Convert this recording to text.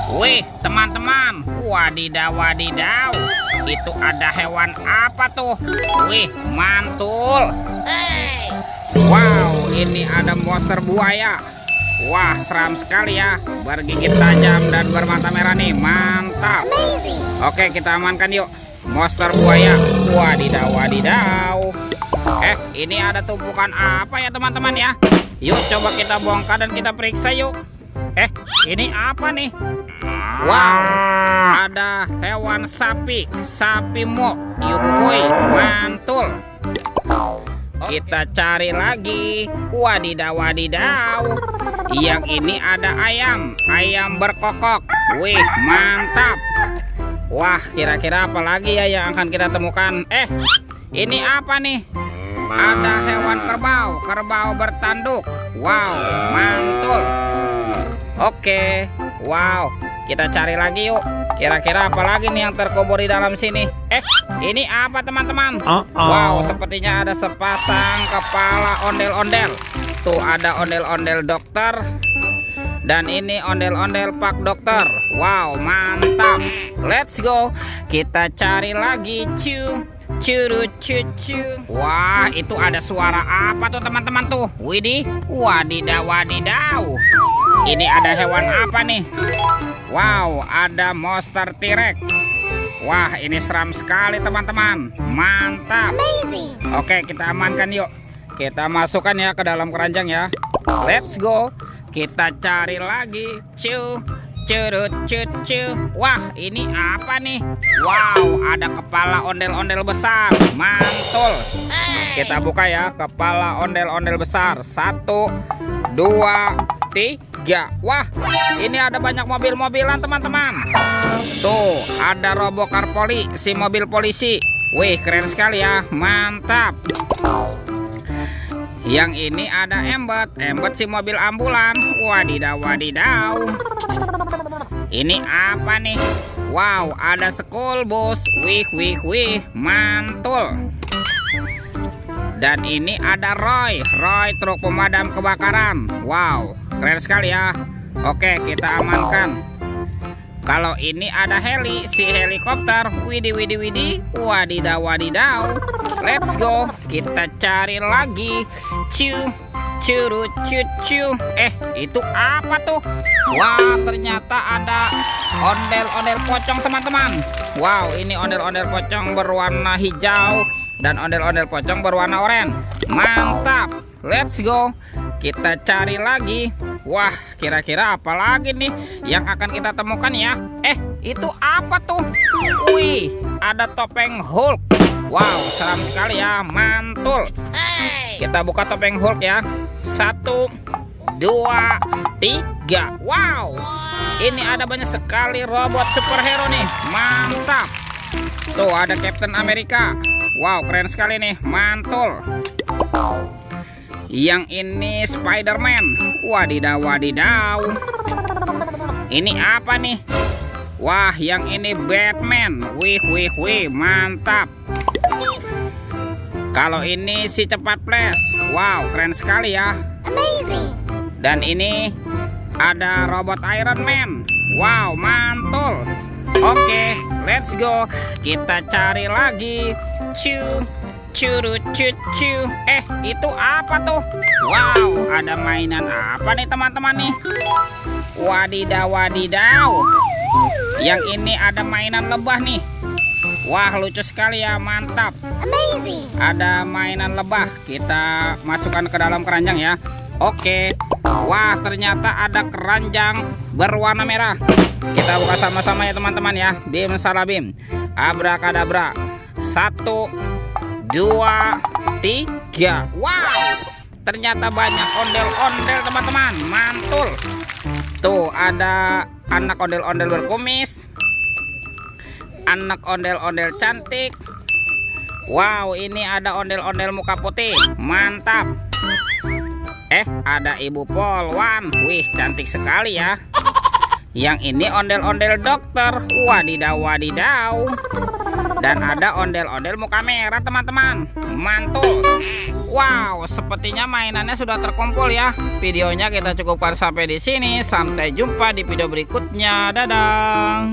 Wih, teman-teman, wadidaw, wadidaw. Itu ada hewan apa tuh? Wih, mantul. Wow, ini ada monster buaya. Wah, seram sekali ya. Bergigit tajam dan bermata merah nih, mantap. Oke, kita amankan yuk. Monster buaya. Wadidaw, wadidaw. Ini ada tumpukan apa ya teman-teman ya? Yuk coba kita bongkar dan kita periksa yuk. Ini apa nih? Wow, ada hewan sapi, sapi mo. Yuhui, mantul. Kita cari lagi. Wadidaw, wadidaw. Yang ini ada ayam, ayam berkokok. Wih, mantap. Wah, kira-kira apa lagi ya yang akan kita temukan? Ini apa nih? Ada hewan kerbau, kerbau bertanduk. Wow, mantul. Oke, wow. Kita cari lagi yuk. Kira-kira apa lagi nih yang terkubur di dalam sini? Ini apa teman-teman? Wow, sepertinya ada sepasang kepala ondel-ondel. Tuh ada ondel-ondel dokter. Dan ini ondel-ondel pak dokter. Wow, mantap. Let's go. Kita cari lagi. Curu cucu. Wah, itu ada suara apa tuh teman-teman tuh? Widih, wadidaw, wadidaw. Ini ada hewan apa nih? Wow, ada monster T-Rex. Wah, ini seram sekali teman-teman. Mantap. Oke, kita amankan yuk. Kita masukkan ya ke dalam keranjang ya. Let's go. Kita cari lagi. Curut cucu. Wah, ini apa nih? Wow, ada kepala ondel-ondel besar. Mantul. Kita buka ya, kepala ondel-ondel besar. 1, 2, 3. Wah, ini ada banyak mobil-mobilan teman-teman. Tuh, ada Robocar Poli, si mobil polisi. Wih, keren sekali ya. Mantap. Yang ini ada Embet, Embet si mobil ambulan. Wadidaw, wadidaw. Ini apa nih? Wow, ada school bus. Wih, wih, wih, mantul. Dan ini ada Roy, Roy truk pemadam kebakaran. Wow, keren sekali ya. Oke, kita amankan. Kalau ini ada heli, si helikopter. Widih, widih, widih. Wadidaw, wadidaw. Let's go. Kita cari lagi. Curu cucu. Itu apa tuh? Wah, ternyata ada ondel-ondel pocong teman-teman. Wow, ini ondel-ondel pocong berwarna hijau dan ondel-ondel pocong berwarna oranye. Mantap. Let's go. Kita cari lagi. Wah, kira-kira apa lagi nih yang akan kita temukan ya? Itu apa tuh? Wih, ada topeng Hulk. Wow, seram sekali ya, mantul. Kita buka topeng Hulk ya. 1, 2, 3. Wow, ini ada banyak sekali robot superhero nih. Mantap. Tuh ada Captain America. Wow, keren sekali nih, mantul. Yang ini Spider-Man. Wadidaw, wadidaw. Ini apa nih? Wah, yang ini Batman. Wih, wih, wih, mantap. Kalau ini si cepat flash. Wow, keren sekali ya. Dan ini ada robot Iron Man. Wow, mantul. Oke, let's go. Kita cari lagi. Curu cucu. Itu apa tuh? Wow, ada mainan apa nih teman-teman nih? Wadidaw, wadidaw. Yang ini ada mainan lebah nih. Wah, lucu sekali ya, mantap. Ada mainan lebah. Kita masukkan ke dalam keranjang ya. Oke. Wah, ternyata ada keranjang berwarna merah. Kita buka sama-sama ya teman-teman ya. Bim salabim. Abrakadabra. 1, 2, 3. Wow, ternyata banyak ondel-ondel teman-teman. Mantul. Tuh ada anak ondel-ondel berkumis, anak ondel-ondel cantik. Wow, ini ada ondel-ondel muka putih. Mantap. Ada ibu polwan. Wih, cantik sekali ya. Yang ini ondel-ondel dokter. Wadidaw, wadidaw. Dan ada ondel-ondel muka merah teman-teman. Mantul. Wow, sepertinya mainannya sudah terkumpul ya. Videonya kita cukupkan sampai di sini. Sampai jumpa di video berikutnya. Dadah.